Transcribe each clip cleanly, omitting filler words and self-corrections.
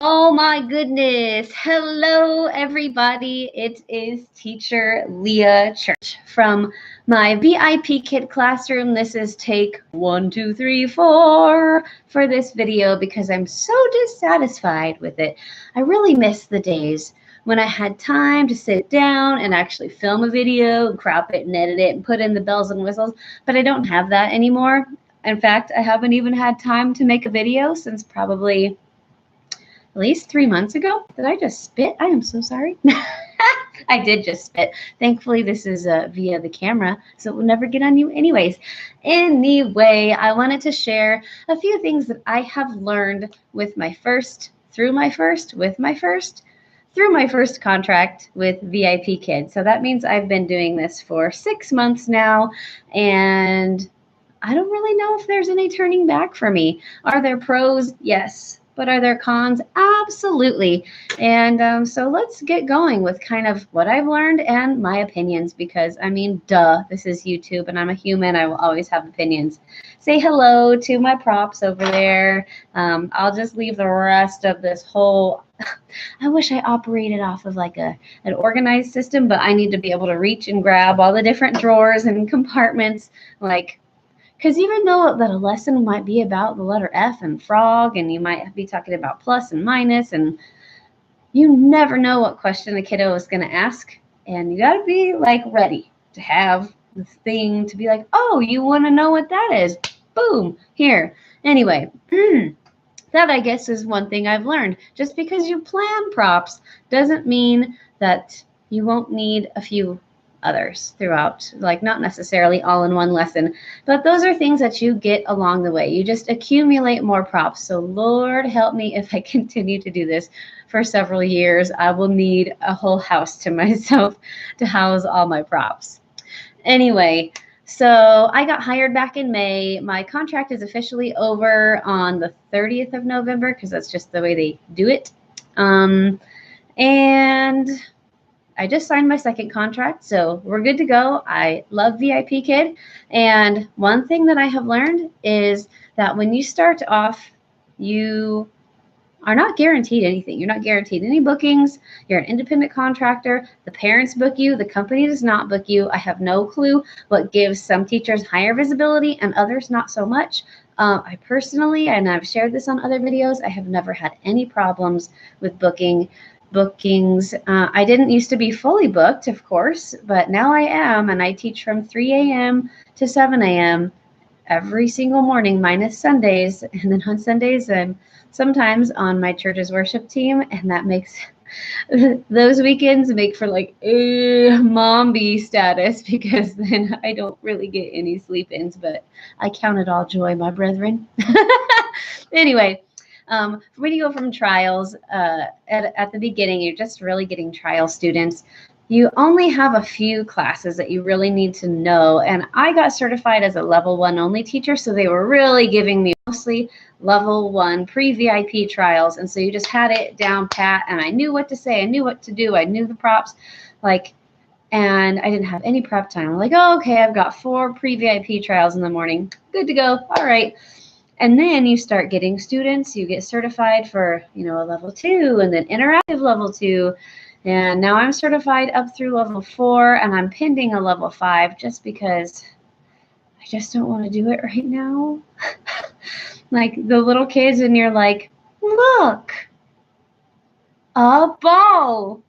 Oh my goodness. Hello, everybody. It is teacher Leah Church from my VIPKID classroom. This is take 1, 2, 3, 4 for this video because I'm so dissatisfied with it. I really miss the days when I had time to sit down and actually film a video and crop it and edit it and put in the bells and whistles, but I don't have that anymore. In fact, I haven't even had time to make a video since probably at least 3 months ago. Did I just spit? I am so sorry. I did just spit. Thankfully, this is via the camera, so it will never get on you anyways. Anyway, I wanted to share a few things that I have learned with my first contract with VIPKID. So that means I've been doing this for 6 months now, and I don't really know if there's any turning back for me. Are there pros? Yes. But are there cons? Absolutely. And so let's get going with kind of what I've learned and my opinions because, I mean, duh, this is YouTube and I'm a human. I will always have opinions. Say hello to my props over there. I'll just leave the rest of this whole... I wish I operated off of like an organized system, but I need to be able to reach and grab all the different drawers and compartments like... Because even though that a lesson might be about the letter F and frog, and you might be talking about plus and minus, and you never know what question the kiddo is going to ask, and you got to be like ready to have the thing to be like, oh, you want to know what that is? Boom, here. Anyway, that I guess is one thing I've learned. Just because you plan props doesn't mean that you won't need a few others throughout, like not necessarily all in one lesson, but those are things that you get along the way. You just accumulate more props. So Lord help me if I continue to do this for several years. I will need a whole house to myself to house all my props. Anyway, so I got hired back in May. My contract is officially over on the 30th of November because that's just the way they do it. And I just signed my second contract, so we're good to go. I love VIPKID, and one thing that I have learned is that when you start off, you are not guaranteed anything. You're not guaranteed any bookings. You're an independent contractor. The parents book you. The company does not book you. I have no clue what gives some teachers higher visibility and others not so much. I personally, and I've shared this on other videos, I have never had any problems with bookings. I didn't used to be fully booked, of course, but now I am, and I teach from 3 a.m. to 7 a.m. every single morning, minus Sundays. And then on Sundays, I'm sometimes on my church's worship team, and that makes those weekends make for like a mom bee status because then I don't really get any sleep-ins, but I count it all joy, my brethren. Anyway. When you go from trials, at the beginning, you're just really getting trial students. You only have a few classes that you really need to know. And I got certified as a level 1 only teacher, so they were really giving me mostly level 1 pre-VIP trials. And so you just had it down pat, and I knew what to say. I knew what to do. I knew the props, and I didn't have any prep time. I'm like, oh, okay, I've got 4 pre-VIP trials in the morning. Good to go. All right. And then you start getting students, you get certified for, a level 2 and then interactive level 2. And now I'm certified up through level 4 and I'm pending a level 5 just because I just don't want to do it right now. Like the little kids and you're like, look, a ball.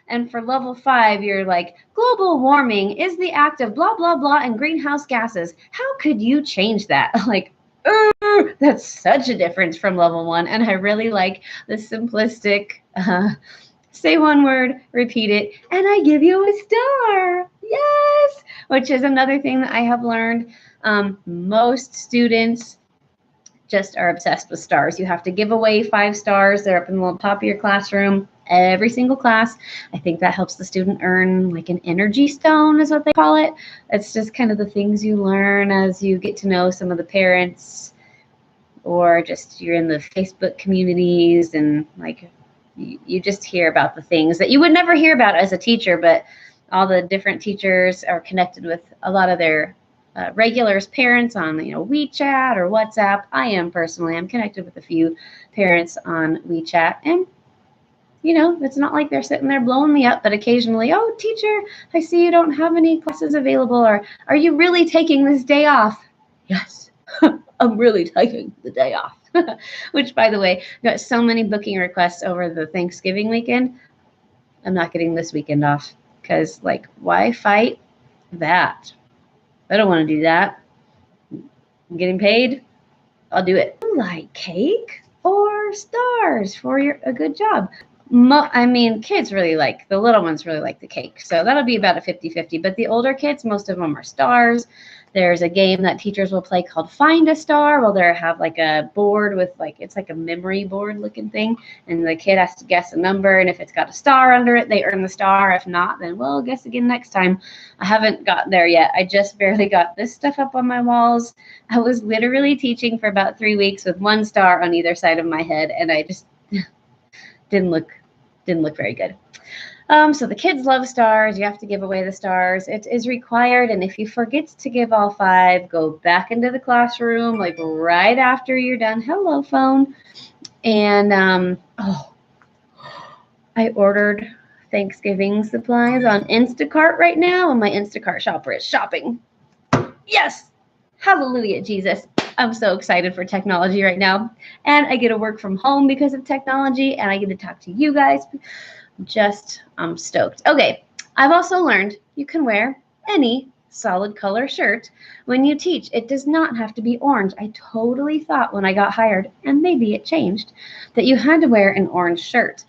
And for level 5, you're like, global warming is the act of blah, blah, blah, and greenhouse gases. How could you change that? Like, that's such a difference from level 1. And I really like the simplistic, say one word, repeat it, and I give you a star. Yes, which is another thing that I have learned. Most students just are obsessed with stars. You have to give away 5 stars. They're up in the top of your classroom. Every single class. I think that helps the student earn like an energy stone is what they call it. It's just kind of the things you learn as you get to know some of the parents, or just you're in the Facebook communities and like you just hear about the things that you would never hear about as a teacher, but all the different teachers are connected with a lot of their regulars' parents on, WeChat or WhatsApp. I am personally. I'm connected with a few parents on WeChat, and it's not like they're sitting there blowing me up, but occasionally, oh, teacher, I see you don't have any classes available, or are you really taking this day off? Yes, I'm really taking the day off. Which, by the way, got so many booking requests over the Thanksgiving weekend. I'm not getting this weekend off because, why fight that? I don't want to do that. I'm getting paid. I'll do it. Like cake or stars for a good job? Kids really the little ones really like the cake. So that'll be about a 50-50. But the older kids, most of them are stars. There's a game that teachers will play called Find a Star. Well, they have a board with it's like a memory board looking thing. And the kid has to guess a number. And if it's got a star under it, they earn the star. If not, then we'll guess again next time. I haven't got there yet. I just barely got this stuff up on my walls. I was literally teaching for about 3 weeks with one star on either side of my head. And I just didn't look very good. So the kids love stars. You have to give away the stars. It is required. And if you forget to give all 5, go back into the classroom, right after you're done. Hello, phone. And, I ordered Thanksgiving supplies on Instacart right now, and my Instacart shopper is shopping. Yes. Hallelujah, Jesus. I'm so excited for technology right now. And I get to work from home because of technology, and I get to talk to you guys. I'm stoked. Okay, I've also learned you can wear any solid color shirt when you teach. It does not have to be orange. I totally thought when I got hired, and maybe it changed, that you had to wear an orange shirt.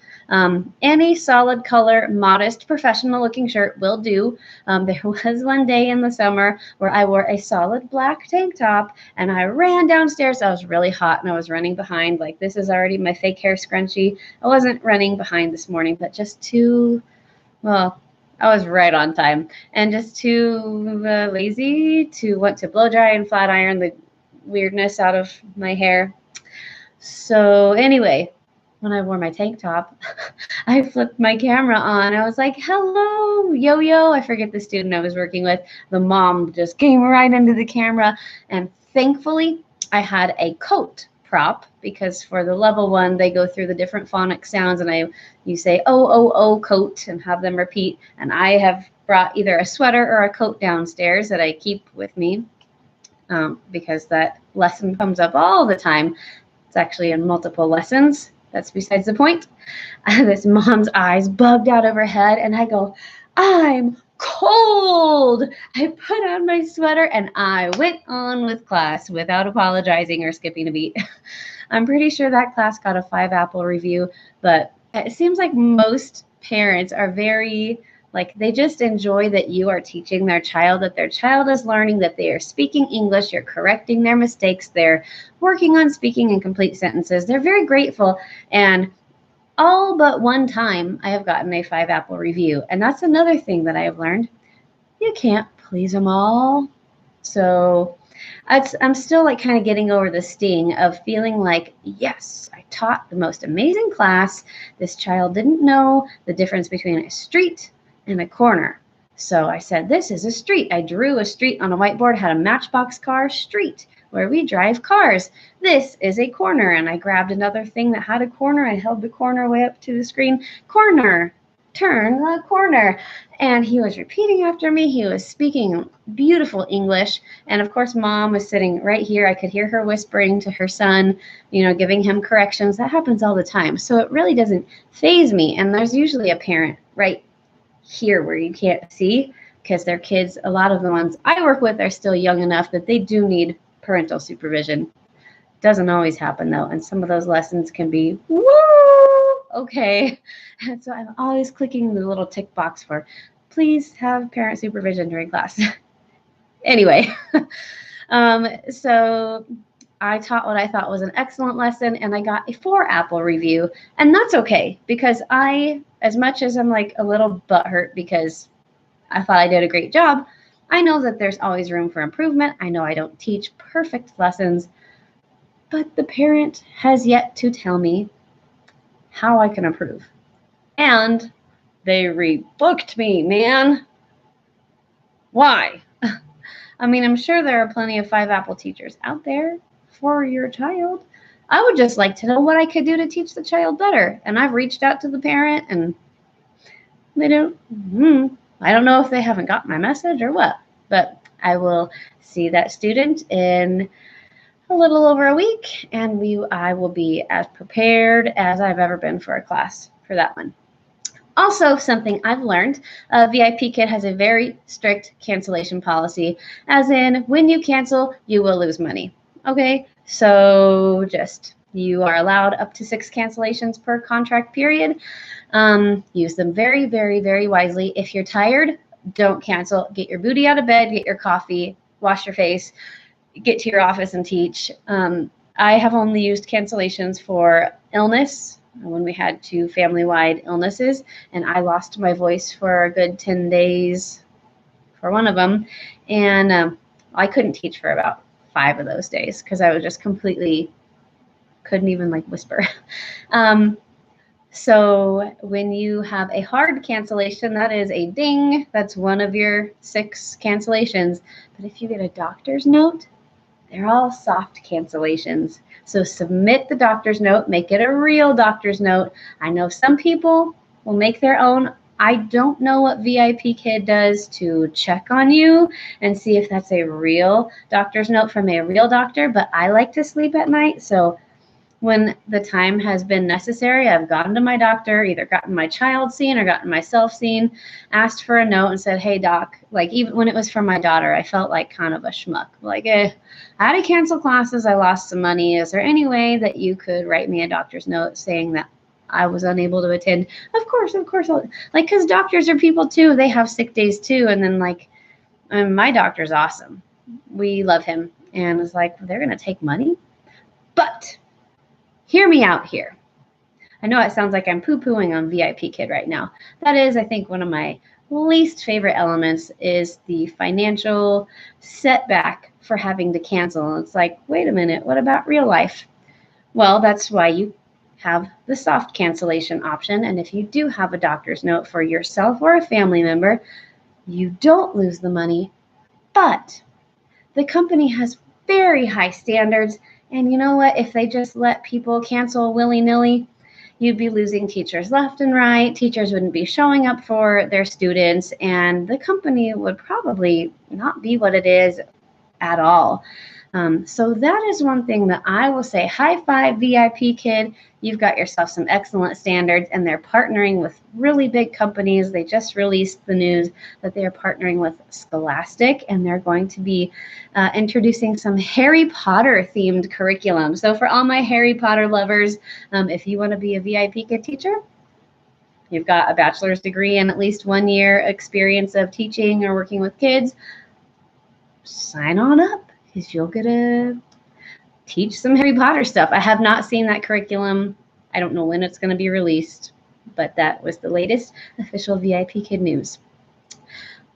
Any solid color, modest, professional looking shirt will do. There was one day in the summer where I wore a solid black tank top and I ran downstairs. I was really hot and I was running behind. This is already my fake hair scrunchie. I wasn't running behind this morning, but just I was right on time and just too lazy to want to blow dry and flat iron the weirdness out of my hair. So anyway, when I wore my tank top, I flipped my camera on. I was like, hello, yo-yo. I forget the student I was working with. The mom just came right into the camera. And thankfully, I had a coat prop because for the level 1, they go through the different phonic sounds. And you say, oh, coat, and have them repeat. And I have brought either a sweater or a coat downstairs that I keep with me because that lesson comes up all the time. It's actually in multiple lessons. That's besides the point. This mom's eyes bugged out of her head, and I go, I'm cold. I put on my sweater, and I went on with class without apologizing or skipping a beat. I'm pretty sure that class got a 5 apple review, but it seems like most parents are very they just enjoy that you are teaching their child, that their child is learning, that they are speaking English, you're correcting their mistakes, they're working on speaking in complete sentences. They're very grateful. And all but one time I have gotten a 5 apple review. And that's another thing that I have learned. You can't please them all. So I'm still kind of getting over the sting of feeling yes, I taught the most amazing class. This child didn't know the difference between a street and a corner. So I said, this is a street. I drew a street on a whiteboard, had a Matchbox car, street, where we drive cars. This is a corner. And I grabbed another thing that had a corner. I held the corner way up to the screen. Corner, turn the corner. And he was repeating after me. He was speaking beautiful English. And of course, mom was sitting right here. I could hear her whispering to her son, giving him corrections. That happens all the time. So it really doesn't faze me. And there's usually a parent right here where you can't see because their kids, a lot of the ones I work with are still young enough that they do need parental supervision. Doesn't always happen though. And some of those lessons can be, woo, okay. And so I'm always clicking the little tick box for, please have parent supervision during class. Anyway, so I taught what I thought was an excellent lesson, and I got a 4 apple review. And that's okay because as much as I'm a little butthurt because I thought I did a great job, I know that there's always room for improvement. I know I don't teach perfect lessons, but the parent has yet to tell me how I can improve. And they rebooked me, man. Why? I mean, I'm sure there are plenty of 5 Apple teachers out there for your child. I would just like to know what I could do to teach the child better. And I've reached out to the parent and they don't, I don't know if they haven't got my message or what, but I will see that student in a little over a week, and I will be as prepared as I've ever been for a class for that one. Also, something I've learned, VIPKID has a very strict cancellation policy, as in when you cancel, you will lose money. Okay, so you are allowed up to 6 cancellations per contract period. Use them very, very, very wisely. If you're tired, don't cancel. Get your booty out of bed, get your coffee, wash your face, get to your office and teach. I have only used cancellations for illness when we had 2 family-wide illnesses, and I lost my voice for a good 10 days for one of them, and I couldn't teach for about 5 of those days because I was just completely couldn't even whisper. So when you have a hard cancellation, that is a ding. That's one of your 6 cancellations. But if you get a doctor's note, they're all soft cancellations. So submit the doctor's note, make it a real doctor's note. I know some people will make their own. I don't know what VIPKID does to check on you and see if that's a real doctor's note from a real doctor, but I like to sleep at night. So when the time has been necessary, I've gone to my doctor, either gotten my child seen or gotten myself seen, asked for a note and said, hey, doc, even when it was for my daughter, I felt like kind of a schmuck. I had to cancel classes. I lost some money. Is there any way that you could write me a doctor's note saying that I was unable to attend? Of course. Because doctors are people too. They have sick days too. And then my doctor's awesome. We love him. And it's they're going to take money? But hear me out here. I know it sounds like I'm poo-pooing on VIPKID right now. That is, I think, one of my least favorite elements is the financial setback for having to cancel. It's wait a minute, what about real life? Well, that's why you have the soft cancellation option. And if you do have a doctor's note for yourself or a family member, you don't lose the money, but the company has very high standards. And you know what? If they just let people cancel willy-nilly, you'd be losing teachers left and right. Teachers wouldn't be showing up for their students, and the company would probably not be what it is at all. So that is one thing that I will say, high five VIPKID. You've got yourself some excellent standards, and they're partnering with really big companies. They just released the news that they are partnering with Scholastic, and they're going to be introducing some Harry Potter themed curriculum. So for all my Harry Potter lovers, if you want to be a VIPKID teacher, you've got a bachelor's degree and at least 1 year experience of teaching or working with kids, sign on up. Because you'll get to teach some Harry Potter stuff. I have not seen that curriculum. I don't know when it's going to be released, but that was the latest official VIPKID news.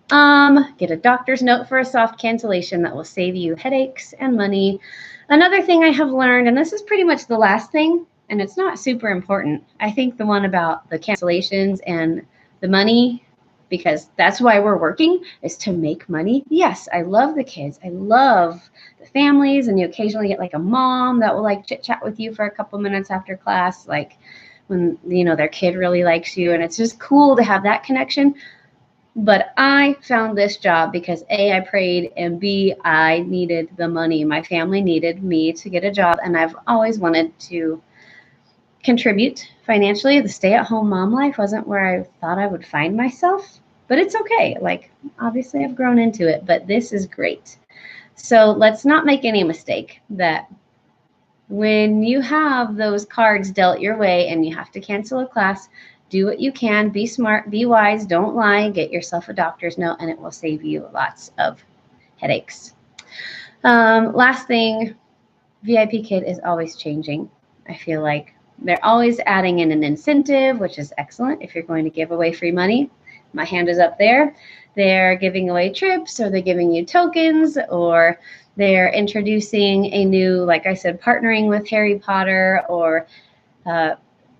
Get a doctor's note for a soft cancellation that will save you headaches and money. Another thing I have learned, and this is pretty much the last thing, and it's not super important. I think the one about the cancellations and the money, because that's why we're working, is to make money. Yes, I love the kids. I love the families, and you occasionally get a mom that will chit chat with you for a couple minutes after class, when their kid really likes you, and it's just cool to have that connection. But I found this job because A, I prayed, and B, I needed the money. My family needed me to get a job, and I've always wanted to contribute financially. The stay-at-home mom life wasn't where I thought I would find myself. But it's okay. Obviously, I've grown into it, but this is great. So let's not make any mistake that when you have those cards dealt your way and you have to cancel a class, do what you can, be smart, be wise, don't lie, get yourself a doctor's note, and it will save you lots of headaches. Last thing, VIPKID is always changing. I feel like they're always adding in an incentive, which is excellent if you're going to give away free money. My hand is up there. They're giving away trips, or they're giving you tokens, or they're introducing a new, like I said, partnering with Harry Potter, or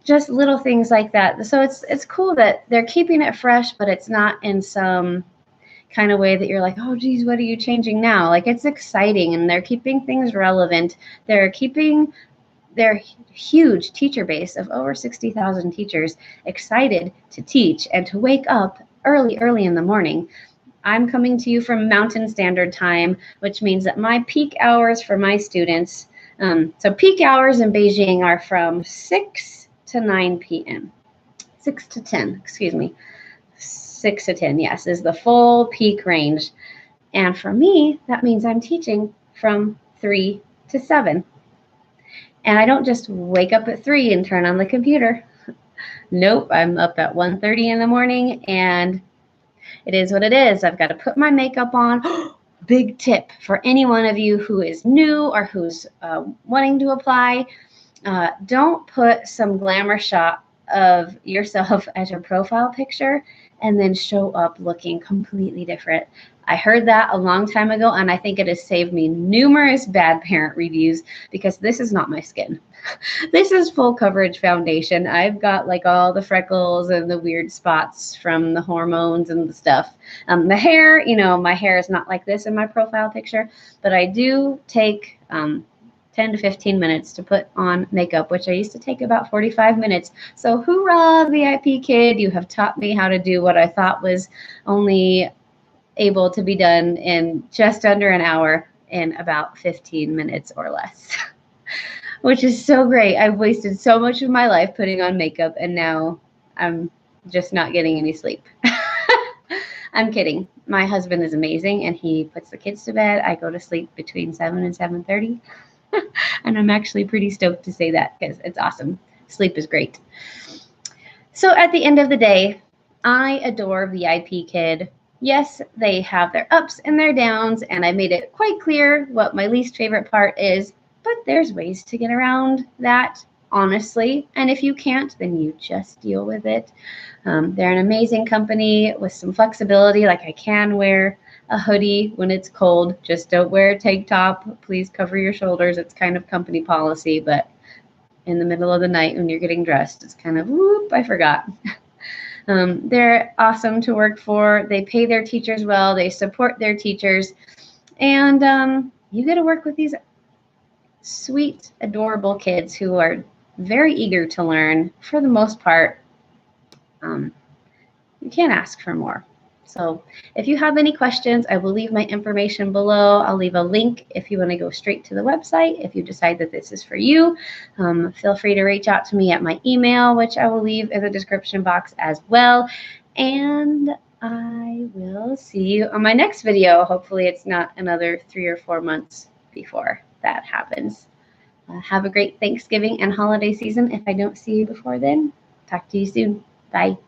just little things like that. So it's cool that they're keeping it fresh, but it's not in some kind of way that you're like, oh, geez, what are you changing now? Like, it's exciting, and they're keeping things relevant. They're keeping their huge teacher base of over 60,000 teachers excited to teach and to wake up early in the morning. I'm coming to you from Mountain Standard Time, which means that my peak hours for my students, so peak hours in Beijing are from 6 to 9 p.m. 6 to 10, excuse me. 6 to 10, yes, is the full peak range. And for me, that means I'm teaching from 3 to 7. And I don't just wake up at 3 and turn on the computer. Nope, I'm up at 1:30 in the morning, and it is what it is. I've got to put my makeup on. Big tip for any one of you who is new or who's wanting to apply. Don't put some glamour shot of yourself as your profile picture and then show up looking completely different. I heard that a long time ago, and I think it has saved me numerous bad parent reviews because this is not my skin. This is full coverage foundation. I've got like all the freckles and the weird spots from the hormones and the stuff. The hair, you know, my hair is not like this in my profile picture, but I do take 10 to 15 minutes to put on makeup, which I used to take about 45 minutes. So hoorah, VIP kid, you have taught me how to do what I thought was only able to be done in just under an hour in about 15 minutes or less, which is so great. I've wasted so much of my life putting on makeup, and now I'm just not getting any sleep. I'm kidding. My husband is amazing, and he puts the kids to bed. I go to sleep between 7 and 7:30. And I'm actually pretty stoked to say that because it's awesome. Sleep is great. So at the end of the day, I adore VIPKID. Yes, they have their ups and their downs, and I made it quite clear what my least favorite part is, but there's ways to get around that, honestly. And if you can't, then you just deal with it. They're an amazing company with some flexibility. Like, I can wear a hoodie when it's cold. Just don't wear a tank top. Please cover your shoulders. It's kind of company policy, but in the middle of the night when you're getting dressed, it's kind of, whoop, I forgot. They're awesome to work for. They pay their teachers well. They support their teachers. And you get to work with these sweet, adorable kids who are very eager to learn. For the most part, you can't ask for more. So if you have any questions, I will leave my information below. I'll leave a link if you want to go straight to the website. If you decide that this is for you, feel free to reach out to me at my email, which I will leave in the description box as well. And I will see you on my next video. Hopefully it's not another 3 or 4 months before that happens. Have a great Thanksgiving and holiday season. If I don't see you before then, talk to you soon. Bye.